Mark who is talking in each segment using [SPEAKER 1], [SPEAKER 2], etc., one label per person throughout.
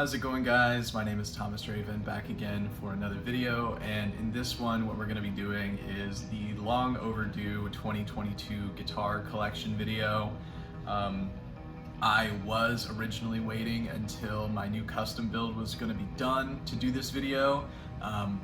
[SPEAKER 1] How's it going, guys? My name is Thomas Draven, back again for another video, and in this one what we're going to be doing is the long overdue 2022 guitar collection video. I was originally waiting until my new custom build was going to be done to do this video,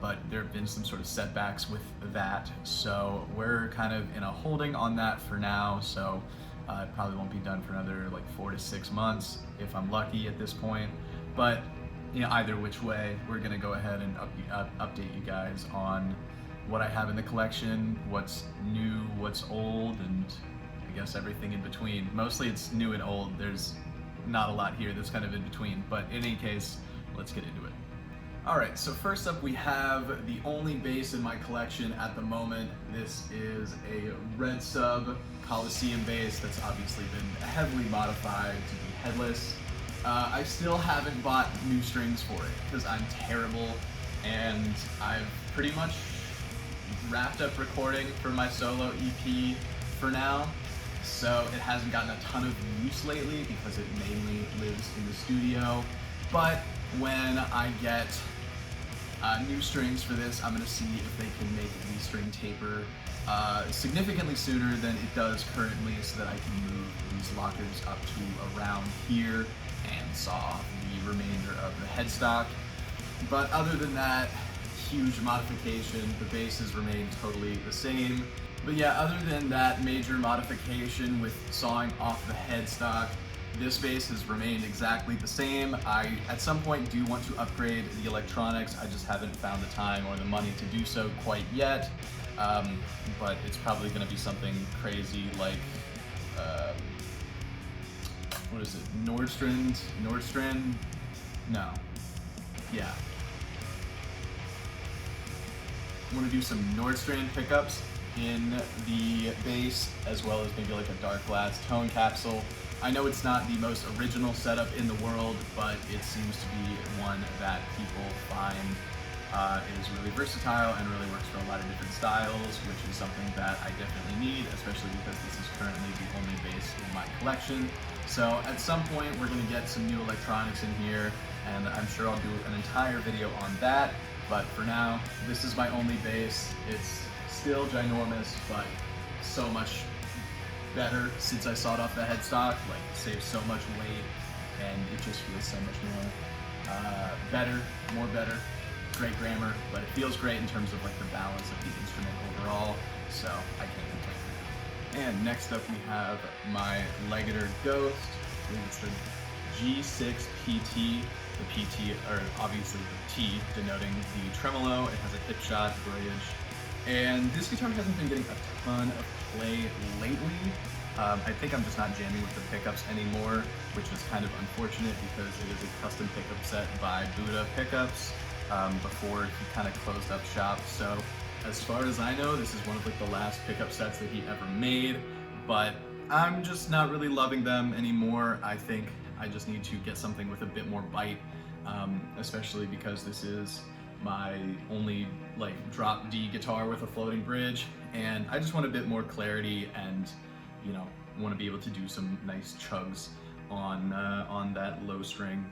[SPEAKER 1] but there have been some sort of setbacks with that, so we're kind of in a holding on that for now. So it probably won't be done for another like 4 to 6 months if I'm lucky at this point. But you know, either which way, we're gonna go ahead and update you guys on what I have in the collection, what's new, what's old, and I guess everything in between. Mostly it's new and old. There's not a lot here that's kind of in between, but in any case, let's get into it. All right, so first up we have the only bass in my collection at the moment. This is a red Sub Colosseum bass that's obviously been heavily modified to be headless. I still haven't bought new strings for it because I'm terrible, and I've pretty much wrapped up recording for my solo EP for now, so it hasn't gotten a ton of use lately because it mainly lives in the studio. But when I get new strings for this, I'm going to see if they can make the string taper significantly sooner than it does currently, so that I can move these lockers up to around here and saw off the remainder of the headstock. But other than that, huge modification. The bass has remained totally the same. But yeah, other than that major modification with sawing off the headstock, this bass has remained exactly the same. I, at some point, do want to upgrade the electronics. I just haven't found the time or the money to do so quite yet. But it's probably going to be something crazy like, what is it, Nordstrand? No. Yeah. I want to do some Nordstrand pickups in the bass, as well as maybe like a dark glass tone capsule. I know it's not the most original setup in the world, but it seems to be one that people find is really versatile and really works for a lot of different styles, which is something that I definitely need, especially because this is currently the only bass in my collection. So at some point we're going to get some new electronics in here, and I'm sure I'll do an entire video on that. But for now, this is my only bass. It's still ginormous, but so much better since I sawed off the headstock. Like, it saves so much weight, and it just feels so much more better. Great grammar, but it feels great in terms of like the balance of the instrument overall, so I can't complain. And next up we have my Legator Ghost. I believe it's the G7FX. The PT, or obviously the T, denoting the tremolo. It has a hip shot bridge. And this guitar hasn't been getting a ton of play lately. I think I'm just not jamming with the pickups anymore, which is kind of unfortunate because it is a custom pickup set by Buddha Pickups before he kind of closed up shop. So as far as I know, this is one of like the last pickup sets that he ever made, but I'm just not really loving them anymore. I think I just need to get something with a bit more bite, especially because this is my only like drop D guitar with a floating bridge, and I just want a bit more clarity and, you know, want to be able to do some nice chugs on that low string,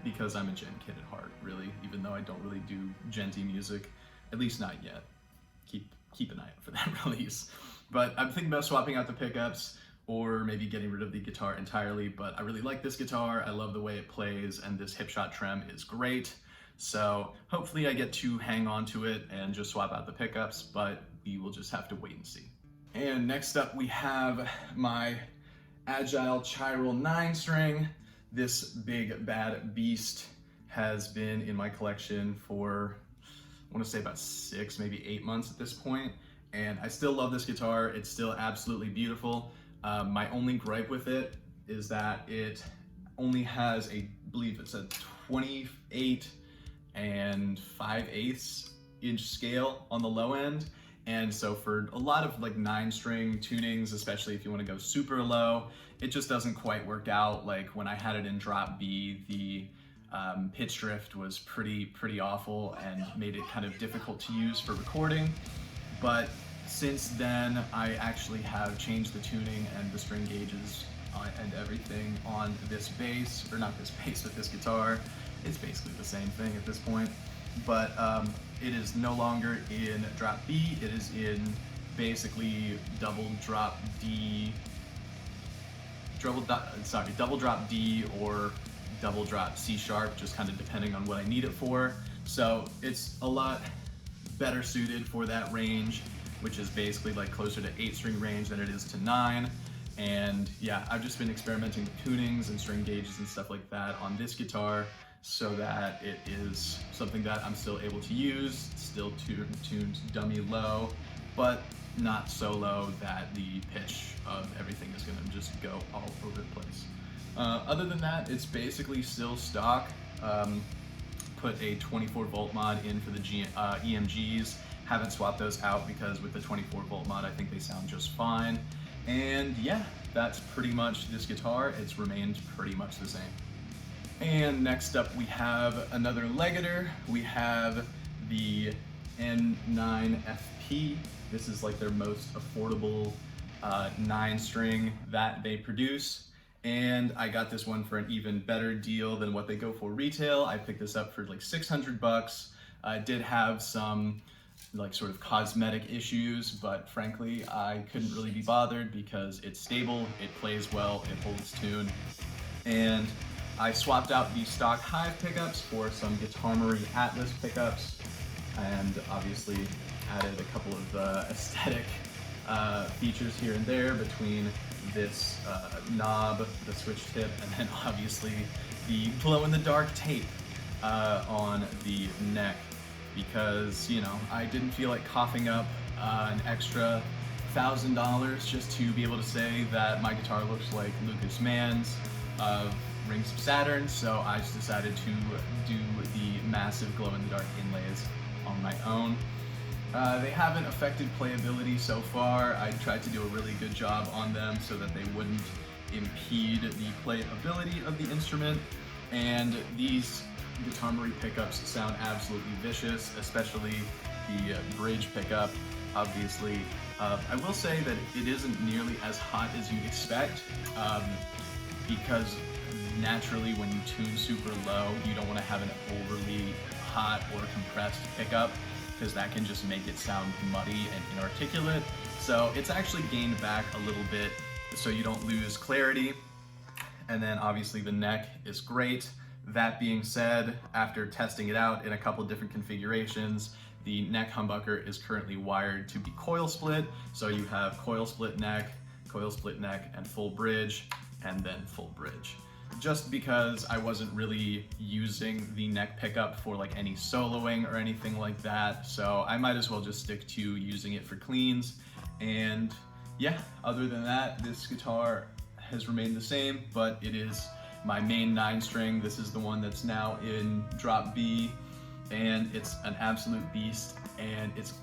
[SPEAKER 1] because I'm a gent kid at heart, really, even though I don't really do genty music, at least not yet. Keep an eye out for that release. But I'm thinking about swapping out the pickups, or maybe getting rid of the guitar entirely. But I really like this guitar. I love the way it plays, and this hip shot trem is great. So hopefully I get to hang on to it and just swap out the pickups, but we will just have to wait and see. And next up we have my Agile Chiral 9-string. This big bad beast has been in my collection for, I want to say about 6, maybe 8 months at this point, and I still love this guitar. It's still absolutely beautiful. My only gripe with it is that it only has I believe it's a 28 and 5/8 inch scale on the low end. And so for a lot of like 9-string tunings, especially if you want to go super low, it just doesn't quite work out. Like when I had it in drop B, the pitch drift was pretty awful and made it kind of difficult to use for recording. But since then, I actually have changed the tuning and the string gauges and everything on this bass, or not this bass, but this guitar. it's basically the same thing at this point. But it is no longer in drop B, it is in basically double drop D or double drop C sharp, just kind of depending on what I need it for. So it's a lot better suited for that range, which is basically like closer to 8-string range than it is to 9. And yeah, I've just been experimenting with tunings and string gauges and stuff like that on this guitar so that it is something that I'm still able to use, still tuned dummy low, but not so low that the pitch of everything is gonna just go all over the place. Other than that, it's basically still stock. Put a 24-volt mod in for the EMGs. Haven't swapped those out because with the 24-volt mod, I think they sound just fine. And yeah, that's pretty much this guitar. It's remained pretty much the same. And next up we have another Legator. We have the N9FP. This is like their most affordable 9-string that they produce. And I got this one for an even better deal than what they go for retail. I picked this up for like 600 bucks. I did have some like sort of cosmetic issues, but frankly, I couldn't really be bothered because it's stable, it plays well, it holds tune. And I swapped out the stock Hive pickups for some Guitarmery Atlas pickups, and obviously added a couple of aesthetic features here and there between this knob, the switch tip, and then obviously the glow-in-the-dark tape on the neck, because, you know, I didn't feel like coughing up an extra $1,000 just to be able to say that my guitar looks like Lucas Mann's Rings of Saturn, so I just decided to do the massive glow-in-the-dark inlays on my own. They haven't affected playability so far. I tried to do a really good job on them so that they wouldn't impede the playability of the instrument, and these Guitarmery pickups sound absolutely vicious, especially the bridge pickup, obviously. I will say that it isn't nearly as hot as you'd expect, because naturally when you tune super low, you don't want to have an overly hot or compressed pickup, because that can just make it sound muddy and inarticulate. So it's actually gained back a little bit so you don't lose clarity. And then obviously the neck is great. That being said, after testing it out in a couple different configurations, the neck humbucker is currently wired to be coil split. So you have coil split neck, and full bridge, and then full bridge. Just because I wasn't really using the neck pickup for like any soloing or anything like that, so I might as well just stick to using it for cleans. And yeah, other than that, this guitar has remained the same, but it is my main 9-string. This is the one that's now in drop B, and it's an absolute beast, and it's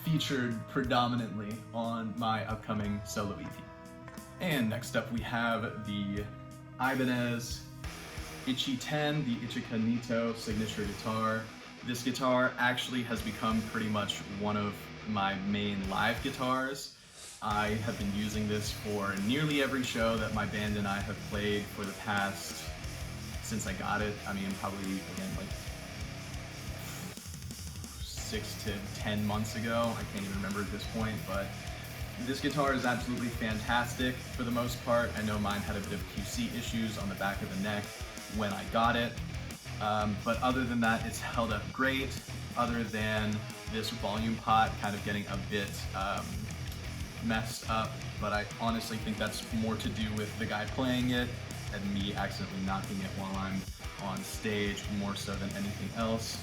[SPEAKER 1] featured predominantly on my upcoming solo EP. And next up we have the Ibanez Ichi 10, the Ichika Nito signature guitar. This guitar actually has become pretty much one of my main live guitars. I have been using this for nearly every show that my band and I have played for the past, since I got it. I mean, probably, again, like 6 to 10 months ago. I can't even remember at this point, but this guitar is absolutely fantastic for the most part. I know mine had a bit of QC issues on the back of the neck when I got it, but other than that, it's held up great, other than this volume pot kind of getting a bit messed up, but I honestly think that's more to do with the guy playing it and me accidentally knocking it while I'm on stage, more so than anything else.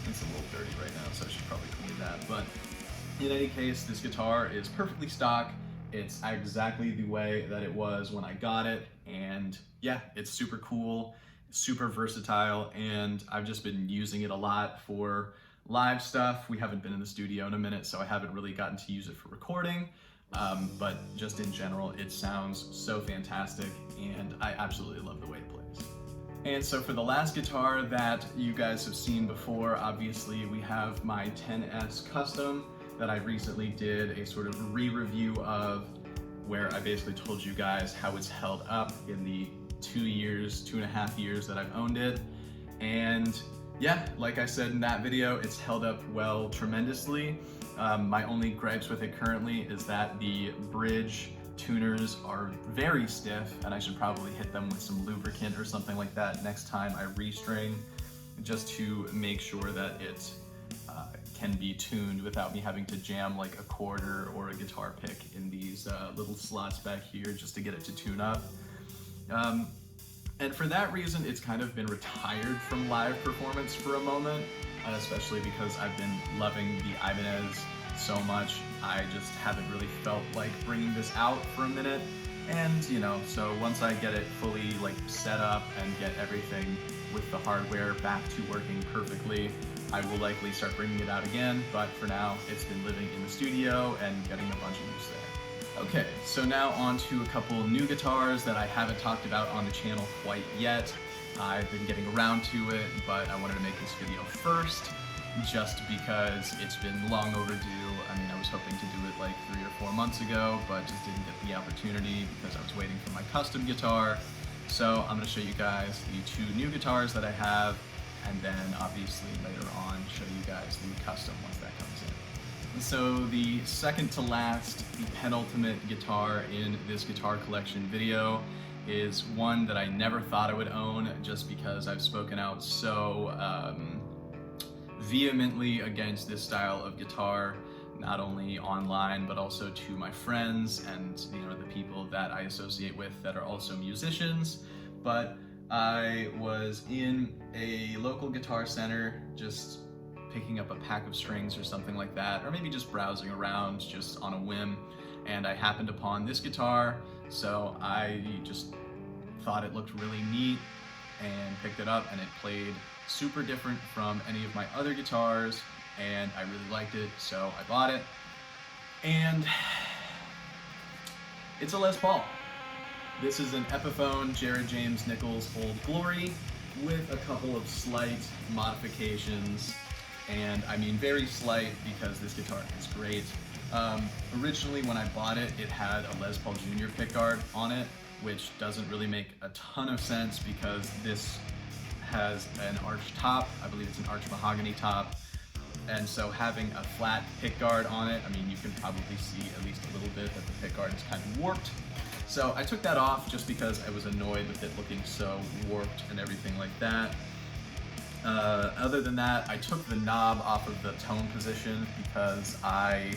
[SPEAKER 1] It's a little dirty right now, so I should probably clean that, but in any case, this guitar is perfectly stock. It's exactly the way that it was when I got it, and yeah, it's super cool, super versatile, and I've just been using it a lot for live stuff. We haven't been in the studio in a minute, so I haven't really gotten to use it for recording, but just in general, it sounds so fantastic, and I absolutely love the way it plays. And so for the last guitar that you guys have seen before, obviously we have my 10S Custom that I recently did a sort of re-review of, where I basically told you guys how it's held up in the 2.5 years that I've owned it. And yeah, like I said in that video, it's held up well tremendously. My only gripes with it currently is that the bridge tuners are very stiff, and I should probably hit them with some lubricant or something like that next time I restring, just to make sure that it can be tuned without me having to jam like a quarter or a guitar pick in these little slots back here just to get it to tune up. And for that reason, it's kind of been retired from live performance for a moment, especially because I've been loving the Ibanez so much. I just haven't really felt like bringing this out for a minute. And you know, so once I get it fully like set up and get everything with the hardware back to working perfectly, I will likely start bringing it out again, but for now, it's been living in the studio and getting a bunch of use there. Okay, so now on to a couple new guitars that I haven't talked about on the channel quite yet. I've been getting around to it, but I wanted to make this video first, just because it's been long overdue. I mean, I was hoping to do it like 3 or 4 months ago, but just didn't get the opportunity because I was waiting for my custom guitar. So I'm going to show you guys the 2 new guitars that I have, and then obviously later on show you guys the custom once that comes in. So the second to last, the penultimate guitar in this guitar collection video is one that I never thought I would own, just because I've spoken out so vehemently against this style of guitar, not only online but also to my friends and the people that I associate with that are also musicians. But I was in a local guitar center just picking up a pack of strings or something like that, or maybe just browsing around just on a whim, and I happened upon this guitar, so I just thought it looked really neat and picked it up, and it played super different from any of my other guitars, and I really liked it, so I bought it. And it's a Les Paul. This is an Epiphone Jared James Nichols Old Glory with a couple of slight modifications, and I mean very slight because this guitar is great. Originally when I bought it, it had a Les Paul Jr. pickguard on it, which doesn't really make a ton of sense because this has an arch top. I believe it's an arch mahogany top, and so having a flat pickguard on it, I mean, you can probably see at least a little bit that the pickguard is kind of warped. So I took that off just because I was annoyed with it looking so warped and everything like that. Other than that, I took the knob off of the tone position because I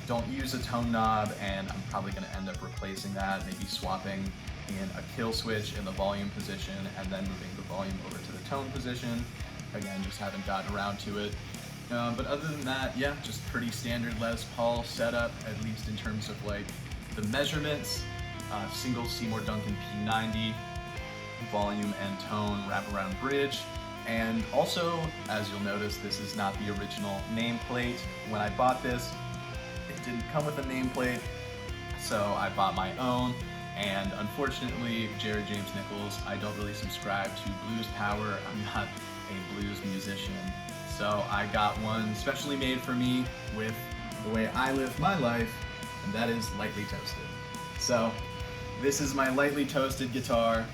[SPEAKER 1] don't use a tone knob, and I'm probably going to end up replacing that, maybe swapping in a kill switch in the volume position and then moving the volume over to the tone position. Again, just haven't gotten around to it. But other than that, yeah, just pretty standard Les Paul setup, at least in terms of like the measurements. Single Seymour Duncan P90, volume and tone wraparound bridge. And also, as you'll notice, this is not the original nameplate. When I bought this, it didn't come with a nameplate, so I bought my own. And unfortunately, Jared James Nichols, I don't really subscribe to blues power. I'm not a blues musician. So I got one specially made for me with the way I live my life, and that is lightly toasted. So this is my lightly toasted guitar,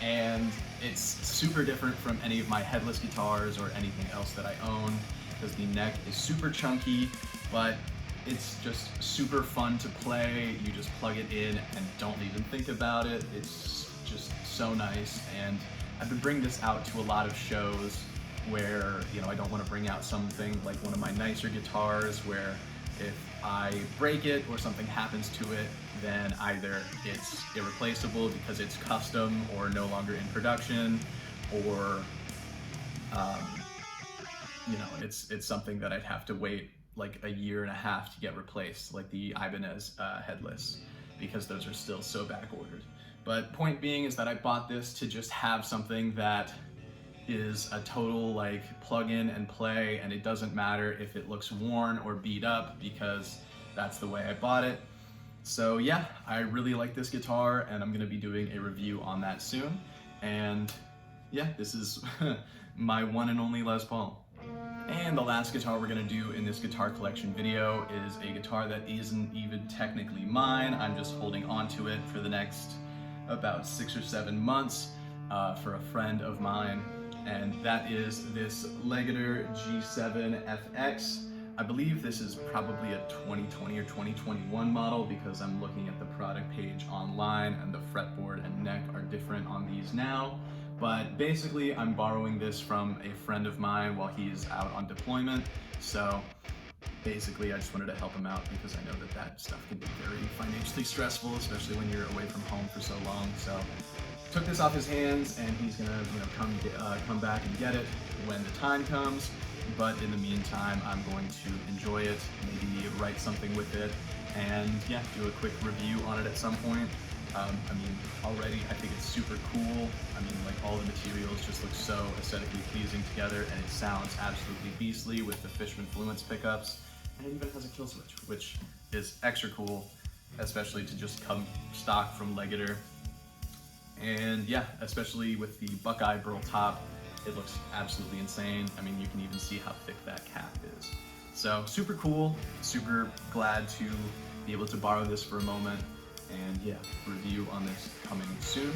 [SPEAKER 1] and it's super different from any of my headless guitars or anything else that I own, because the neck is super chunky, but it's just super fun to play. You just plug it in and don't even think about it. It's just so nice, and I've been bringing this out to a lot of shows where, I don't want to bring out something like one of my nicer guitars where if I break it or something happens to it, then either it's irreplaceable because it's custom or no longer in production, or it's something that I'd have to wait like a year and a half to get replaced, like the Ibanez headless, because those are still so back ordered. But point being is that I bought this to just have something that is a total like plug in and play, and it doesn't matter if it looks worn or beat up because that's the way I bought it. So yeah, I really like this guitar, and I'm gonna be doing a review on that soon. And yeah, this is my one and only Les Paul. And the last guitar we're gonna do in this guitar collection video is a guitar that isn't even technically mine. I'm just holding on to it for the next about 6 or 7 months for a friend of mine and that is this Legator G7FX. I believe this is probably a 2020 or 2021 model because I'm looking at the product page online and the fretboard and neck are different on these now. But basically, I'm borrowing this from a friend of mine while he's out on deployment. So basically, I just wanted to help him out because I know that that stuff can be very financially stressful, especially when you're away from home for so long. So took this off his hands, and he's gonna come back and get it when the time comes. But in the meantime, I'm going to enjoy it, maybe write something with it, and yeah, do a quick review on it at some point. I mean, already I think it's super cool. I mean, like, all the materials just look so aesthetically pleasing together, and it sounds absolutely beastly with the Fishman Fluence pickups. And it even has a kill switch, which is extra cool, especially to just come stock from Legator. And yeah, especially with the Buckeye burl top, it looks absolutely insane. I mean, you can even see how thick that cap is. So super cool, super glad to be able to borrow this for a moment, and yeah, review on this coming soon.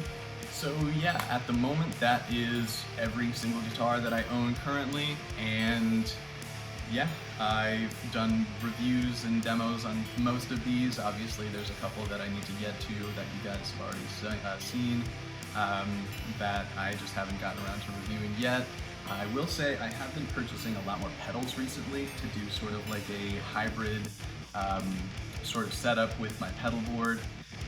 [SPEAKER 1] So yeah, at the moment, that is every single guitar that I own currently, and yeah, I've done reviews and demos on most of these. Obviously, there's a couple that I need to get to that you guys have already seen, that I just haven't gotten around to reviewing yet. I will say I have been purchasing a lot more pedals recently to do sort of like a hybrid sort of setup with my pedal board.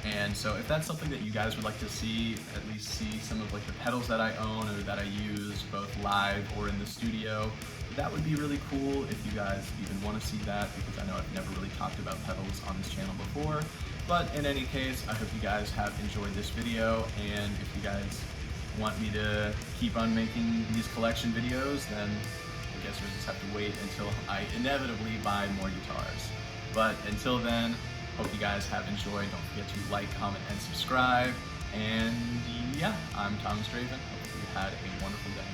[SPEAKER 1] And so if that's something that you guys would like to see, at least see some of like the pedals that I own or that I use both live or in the studio, that would be really cool if you guys even want to see that, because I know I've never really talked about pedals on this channel before. But in any case, I hope you guys have enjoyed this video, and if you guys want me to keep on making these collection videos, then I guess you'll just have to wait until I inevitably buy more guitars. But until then, hope you guys have enjoyed. Don't forget to like, comment, and subscribe. And yeah, I'm Thomas Draven. Hope you had a wonderful day.